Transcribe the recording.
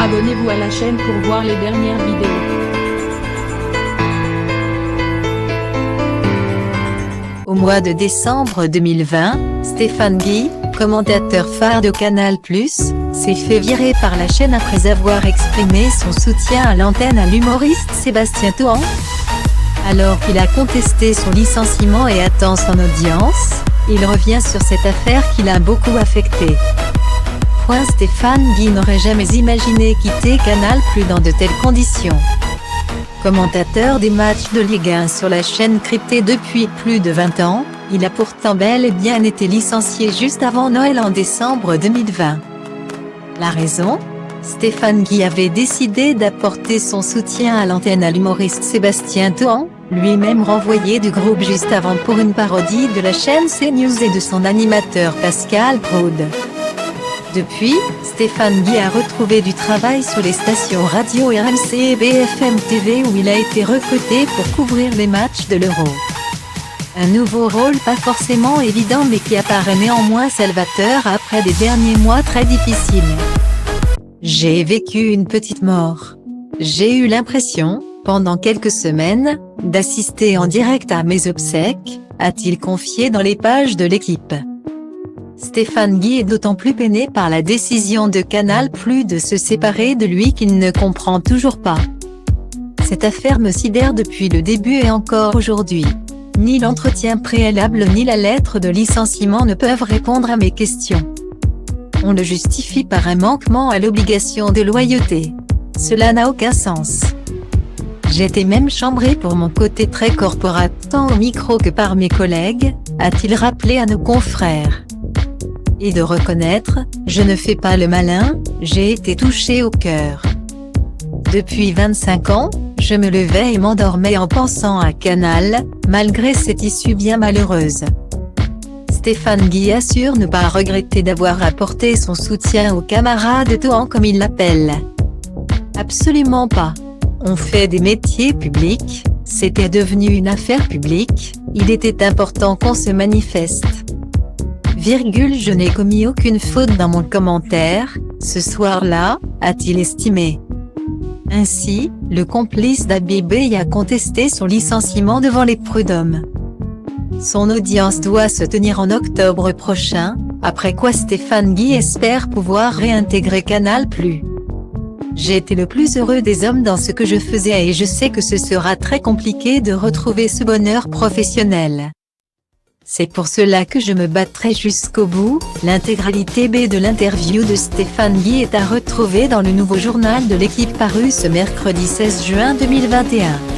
Abonnez-vous à la chaîne pour voir les dernières vidéos. Au mois de décembre 2020, Stéphane Guy, commentateur phare de Canal+, s'est fait virer par la chaîne après avoir exprimé son soutien à l'antenne à l'humoriste Sébastien Toen. Alors qu'il a contesté son licenciement et attend son audience, il revient sur cette affaire qui l'a beaucoup affecté. Stéphane Guy n'aurait jamais imaginé quitter Canal+ dans de telles conditions. Commentateur des matchs de Ligue 1 sur la chaîne cryptée depuis plus de 20 ans, il a pourtant bel et bien été licencié juste avant Noël en décembre 2020. La raison ? Stéphane Guy avait décidé d'apporter son soutien à l'antenne à l'humoriste Sébastien Toen, lui-même renvoyé du groupe juste avant pour une parodie de la chaîne CNews et de son animateur Pascal Praud. Depuis, Stéphane Guy a retrouvé du travail sur les stations radio RMC et BFM TV où il a été recruté pour couvrir les matchs de l'Euro. Un nouveau rôle pas forcément évident mais qui apparaît néanmoins salvateur après des derniers mois très difficiles. J'ai vécu une petite mort. J'ai eu l'impression, pendant quelques semaines, d'assister en direct à mes obsèques, a-t-il confié dans les pages de l'équipe. Stéphane Guy est d'autant plus peiné par la décision de Canal+ de se séparer de lui qu'il ne comprend toujours pas. Cette affaire me sidère depuis le début et encore aujourd'hui. Ni l'entretien préalable ni la lettre de licenciement ne peuvent répondre à mes questions. On le justifie par un manquement à l'obligation de loyauté. Cela n'a aucun sens. J'étais même chambré pour mon côté très corporate tant au micro que par mes collègues, a-t-il rappelé à nos confrères. Et de reconnaître, je ne fais pas le malin, j'ai été touché au cœur. Depuis 25 ans, je me levais et m'endormais en pensant à Canal, malgré cette issue bien malheureuse. Stéphane Guy assure ne pas regretter d'avoir apporté son soutien au camarade Toen comme il l'appelle. Absolument pas. On fait des métiers publics, c'était devenu une affaire publique, il était important qu'on se manifeste. Je n'ai commis aucune faute dans mon commentaire, ce soir-là, a-t-il estimé. Ainsi, le complice d'Habibie a contesté son licenciement devant les prud'hommes. Son audience doit se tenir en octobre prochain, après quoi Stéphane Guy espère pouvoir réintégrer Canal+. J'ai été le plus heureux des hommes dans ce que je faisais et je sais que ce sera très compliqué de retrouver ce bonheur professionnel. C'est pour cela que je me battrai jusqu'au bout. L'intégralité de l'interview de Stéphane Guy est à retrouver dans le nouveau journal de l'équipe paru ce mercredi 16 juin 2021.